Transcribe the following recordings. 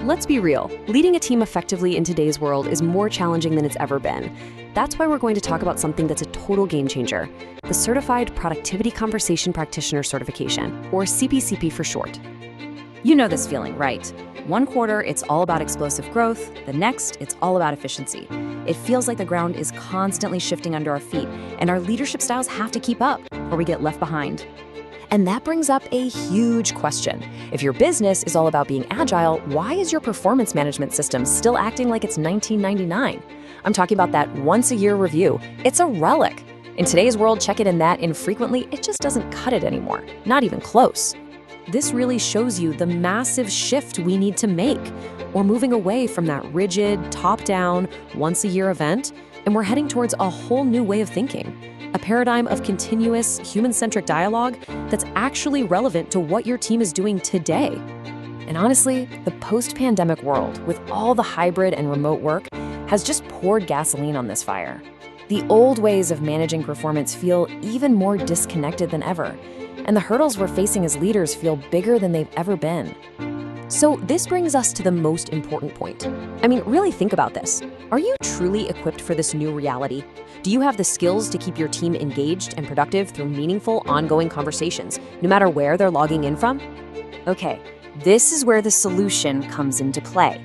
Let's be real, leading a team effectively in today's world is more challenging than it's ever been. That's why we're going to talk about something that's a total game changer, the Certified Productivity Conversation Practitioner Certification, or CPCP for short. You know this feeling, right? One quarter, it's all about explosive growth. The next, it's all about efficiency. It feels like the ground is constantly shifting under our feet, and our leadership styles have to keep up, or we get left behind. And that brings up a huge question. If your business is all about being agile, why is your performance management system still acting like it's 1999? I'm talking about that once-a-year review. It's a relic. In today's world, check it and that infrequently, it just doesn't cut it anymore. Not even close. This really shows you the massive shift we need to make. We're moving away from that rigid, top-down, once-a-year event, and we're heading towards a whole new way of thinking. A paradigm of continuous, human-centric dialogue that's actually relevant to what your team is doing today. And honestly, the post-pandemic world, with all the hybrid and remote work, has just poured gasoline on this fire. The old ways of managing performance feel even more disconnected than ever, and the hurdles we're facing as leaders feel bigger than they've ever been. So this brings us to the most important point. I mean, really think about this. Are you truly equipped for this new reality? Do you have the skills to keep your team engaged and productive through meaningful, ongoing conversations, no matter where they're logging in from? Okay, this is where the solution comes into play.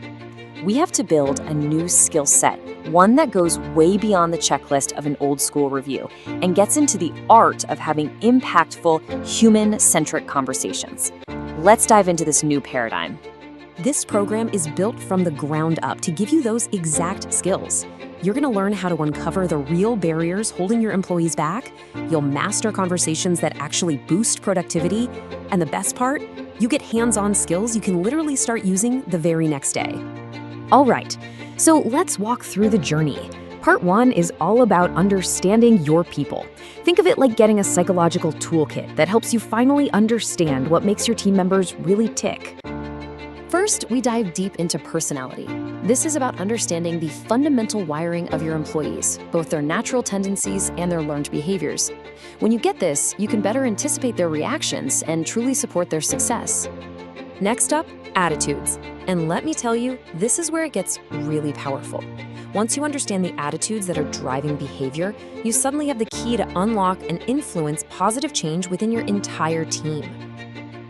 We have to build a new skill set, one that goes way beyond the checklist of an old school review and gets into the art of having impactful, human-centric conversations. Let's dive into this new paradigm. This program is built from the ground up to give you those exact skills. You're going to learn how to uncover the real barriers holding your employees back. You'll master conversations that actually boost productivity. And the best part, you get hands-on skills you can literally start using the very next day. All right, so let's walk through the journey. Part 1 is all about understanding your people. Think of it like getting a psychological toolkit that helps you finally understand what makes your team members really tick. First, we dive deep into personality. This is about understanding the fundamental wiring of your employees, both their natural tendencies and their learned behaviors. When you get this, you can better anticipate their reactions and truly support their success. Next up, attitudes. And let me tell you, this is where it gets really powerful. Once you understand the attitudes that are driving behavior, you suddenly have the key to unlock and influence positive change within your entire team.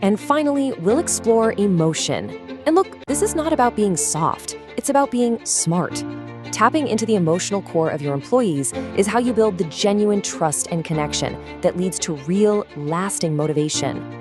And finally, we'll explore emotion. And look, this is not about being soft, it's about being smart. Tapping into the emotional core of your employees is how you build the genuine trust and connection that leads to real, lasting motivation.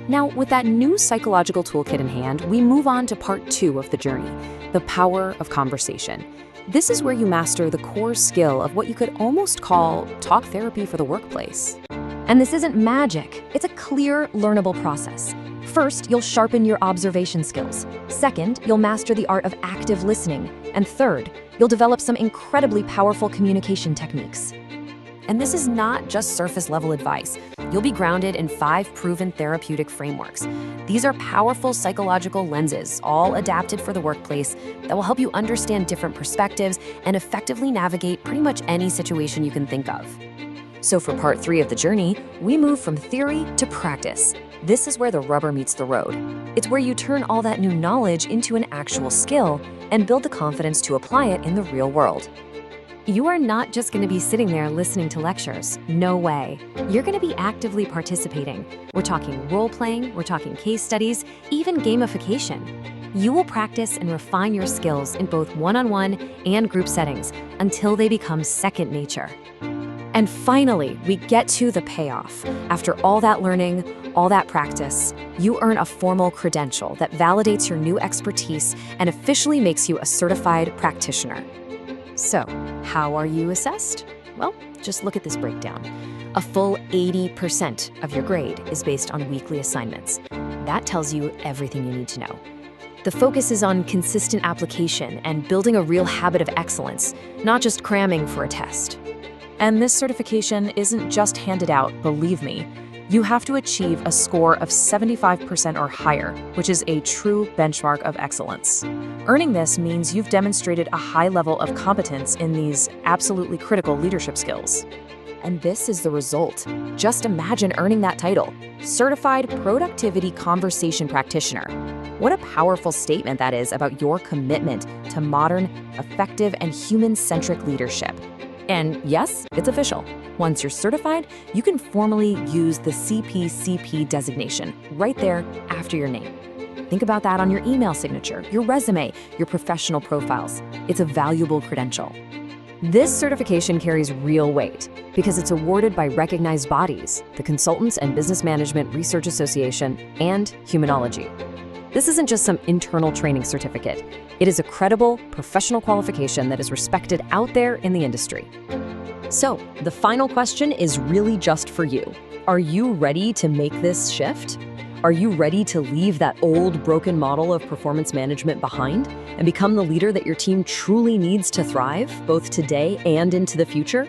Now, with that new psychological toolkit in hand, we move on to part 2 of the journey, the power of conversation. This is where you master the core skill of what you could almost call talk therapy for the workplace. And this isn't magic, it's a clear, learnable process. First, you'll sharpen your observation skills. Second, you'll master the art of active listening. And third, you'll develop some incredibly powerful communication techniques. And this is not just surface-level advice. You'll be grounded in 5 proven therapeutic frameworks. These are powerful psychological lenses, all adapted for the workplace, that will help you understand different perspectives and effectively navigate pretty much any situation you can think of. So for part 3 of the journey, we move from theory to practice. This is where the rubber meets the road. It's where you turn all that new knowledge into an actual skill and build the confidence to apply it in the real world. You are not just going to be sitting there listening to lectures. No way. You're going to be actively participating. We're talking role-playing, we're talking case studies, even gamification. You will practice and refine your skills in both one-on-one and group settings until they become second nature. And finally, we get to the payoff. After all that learning, all that practice, you earn a formal credential that validates your new expertise and officially makes you a certified practitioner. So, how are you assessed? Well, just look at this breakdown. A full 80% of your grade is based on weekly assignments. That tells you everything you need to know. The focus is on consistent application and building a real habit of excellence, not just cramming for a test. And this certification isn't just handed out, believe me. You have to achieve a score of 75% or higher, which is a true benchmark of excellence. Earning this means you've demonstrated a high level of competence in these absolutely critical leadership skills. And this is the result. Just imagine earning that title, Certified Productivity Conversation Practitioner. What a powerful statement that is about your commitment to modern, effective, and human-centric leadership. And yes, it's official. Once you're certified, you can formally use the CPCP designation right there after your name. Think about that on your email signature, your resume, your professional profiles. It's a valuable credential. This certification carries real weight because it's awarded by recognized bodies, the Consultants and Business Management Research Association and Humanology. This isn't just some internal training certificate. It is a credible, professional qualification that is respected out there in the industry. So, the final question is really just for you. Are you ready to make this shift? Are you ready to leave that old, broken model of performance management behind and become the leader that your team truly needs to thrive, both today and into the future?